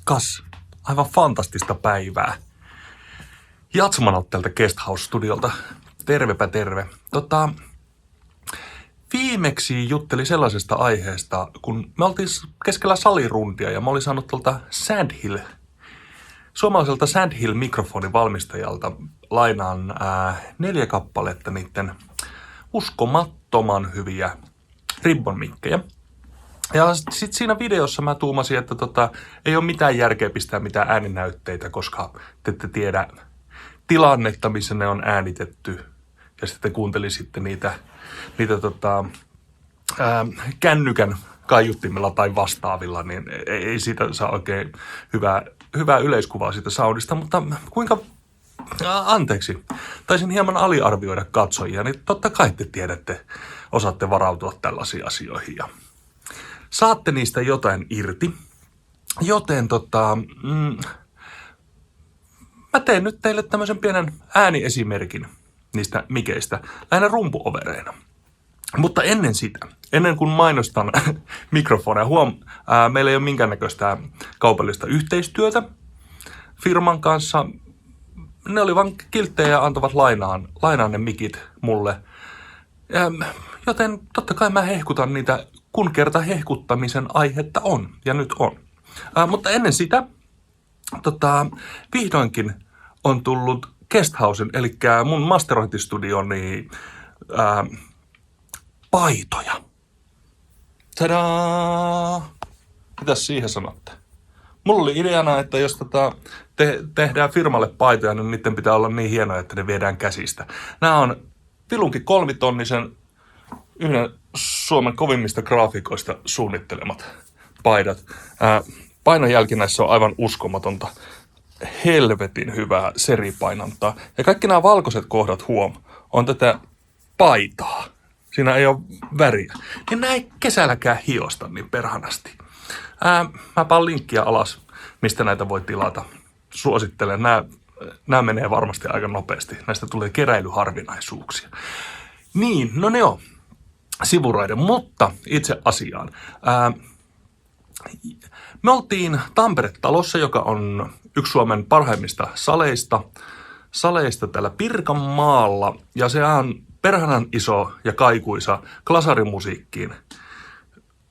Kas, aivan fantastista päivää. Jatsmanot tältä Guest House-studiolta. Tervepä terve. Viimeksi jutteli sellaisesta aiheesta, kun me oltiin keskellä salirundia ja mä olin saanut tuolta suomalaiselta Sandhill-mikrofonin valmistajalta lainaan 4 kappaletta niiden uskomattoman hyviä ribbon-mikkejä. Ja sitten siinä videossa mä tuumasin, että ei ole mitään järkeä pistää mitään ääninäytteitä, koska te ette tiedä tilannetta, missä ne on äänitetty. Ja sitten kuuntelisitte niitä kännykän kaiuttimella tai vastaavilla, niin ei siitä saa oikein hyvää yleiskuvaa siitä soundista. Mutta anteeksi, taisin hieman aliarvioida katsojia, niin totta kai te tiedätte, osaatte varautua tällaisiin asioihin ja saatte niistä jotain irti. Joten mä teen nyt teille tämmöisen pienen ääniesimerkin niistä mikeistä, lähinnä rumpuovereina. Mutta ennen kuin mainostan mikrofoneja, meillä ei ole minkäännäköistä kaupallista yhteistyötä firman kanssa. Ne oli vaan kilttejä ja antavat lainaan ne mikit mulle. Joten totta kai mä hehkutan niitä, kun kerta hehkuttamisen aihetta on, ja nyt on. Mutta ennen sitä, vihdoinkin on tullut Guesthousen, eli mun masterointistudioni paitoja. Tadaa! Mitäs siihen sanotte? Mulla oli ideana, että jos tehdään firmalle paitoja, niin niiden pitää olla niin hienoja, että ne viedään käsistä. Nämä on Vilunki 3-tonnisen yhden Suomen kovimmista graafikoista suunnittelemat paidat. Painonjälki näissä on aivan uskomatonta. Helvetin hyvää seripainantaa. Ja kaikki nämä valkoiset kohdat on tätä paitaa. Siinä ei ole väriä. Niin nämä ei kesälläkään hiosta niin perhanasti. Mä panen linkkiä alas, mistä näitä voi tilata. Suosittelen. Nämä menee varmasti aika nopeasti. Näistä tulee keräilyharvinaisuuksia. Niin, no ne on sivuraide, mutta itse asiaan. Me oltiin Tampere-talossa, joka on yksi Suomen parhaimmista saleista täällä Pirkanmaalla. Ja se on perhanan iso ja kaikuisa glasarimusiikkiin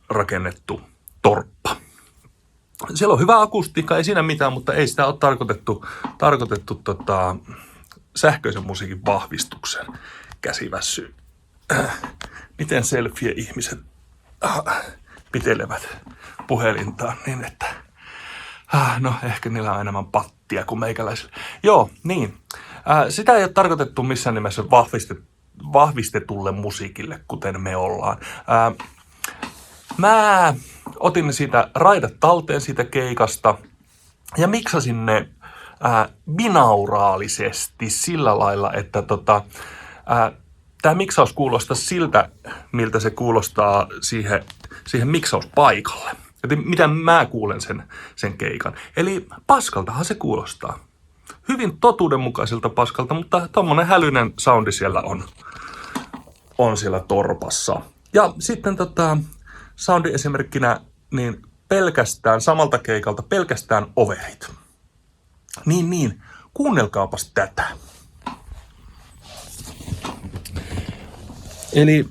rakennettu torppa. Siellä on hyvä akustiikka, ei siinä mitään, mutta ei sitä ole tarkoitettu sähköisen musiikin vahvistukseen. Käsivässy. Miten selfie-ihmiset pitelevät puhelintaan niin, että no ehkä niillä on enemmän pattia kuin meikäläisillä. Joo, niin. Sitä ei ole tarkoitettu missään nimessä vahvistetulle musiikille, kuten me ollaan. Mä otin siitä raidat talteen siitä keikasta ja miksasin ne binauraalisesti sillä lailla, että tämä miksaus kuulostaa siltä, miltä se kuulostaa siihen miksauspaikalle. Että miten mä kuulen sen keikan. Eli paskaltahan se kuulostaa. Hyvin totuudenmukaiselta paskalta, mutta tommonen hälyinen soundi siellä on siellä torpassa. Ja sitten soundi-esimerkkinä niin pelkästään samalta keikalta pelkästään overit. Niin, kuunnelkaapas tätä. Eli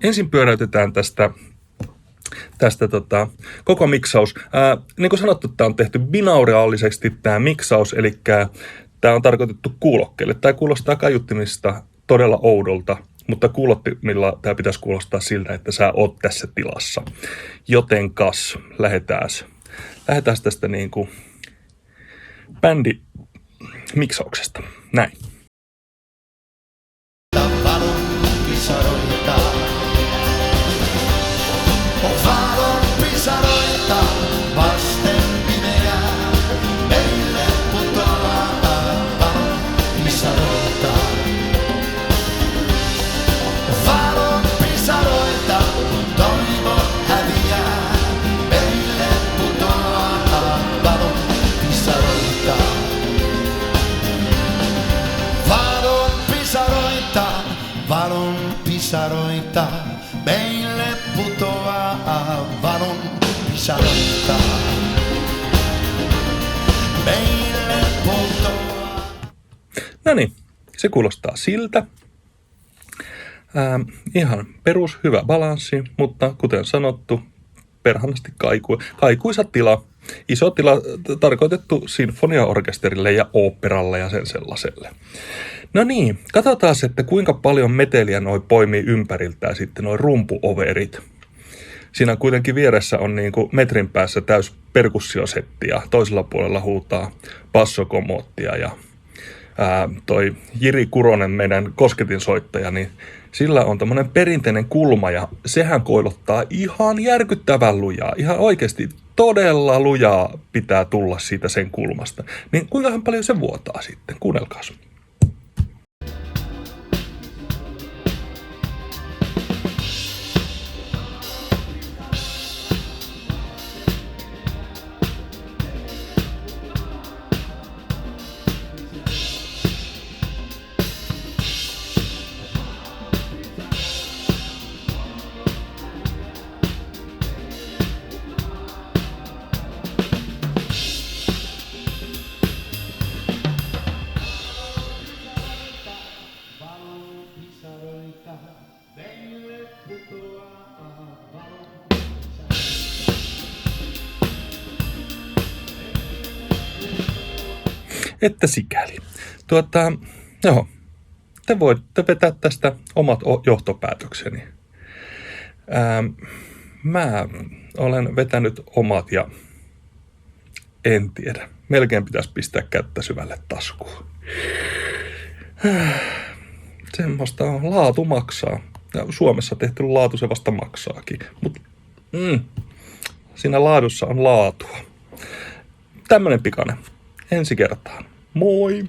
ensin pyöräytetään tästä koko miksaus. Niin kuin sanottu, tämä on tehty binauraalisesti tämä miksaus, eli tämä on tarkoitettu kuulokkeelle. Tämä kuulostaa kaiuttimista todella oudolta, mutta kuulottimilla tämä pitäisi kuulostaa siltä, että sä oot tässä tilassa. Jotenkas lähdetään tästä niin kuin bändimiksauksesta. Näin. No niin, se kuulostaa siltä. Ihan perus hyvä balanssi, mutta kuten sanottu, perhanasti kaikuisa tila. Iso tila tarkoitettu sinfoniaorkesterille ja oopperalle ja sen sellaiselle. No niin, katsotaan, että kuinka paljon meteliä noi poimii ympäriltään sitten noi rumpuoverit. Siinä kuitenkin vieressä on niin kuin metrin päässä täys perkussiosetti ja toisella puolella huutaa bassokomoottia ja toi Jiri Kuronen, meidän kosketinsoittaja, niin sillä on tämmöinen perinteinen kulma ja sehän koilottaa ihan järkyttävän lujaa. Ihan oikeasti todella lujaa pitää tulla siitä sen kulmasta. Niin kuinkahan paljon se vuotaa sitten? Kuunnelkaas. Että sikäli. Joo, te voitte vetää tästä omat johtopäätökseni. Mä olen vetänyt omat ja en tiedä. Melkein pitäisi pistää kättä syvälle taskuun. Semmoista on. Laatu maksaa. Ja Suomessa tehty laatu se vasta maksaakin. Mutta siinä laadussa on laatua. Tämmönen pikainen. Ensi kertaan. Moi!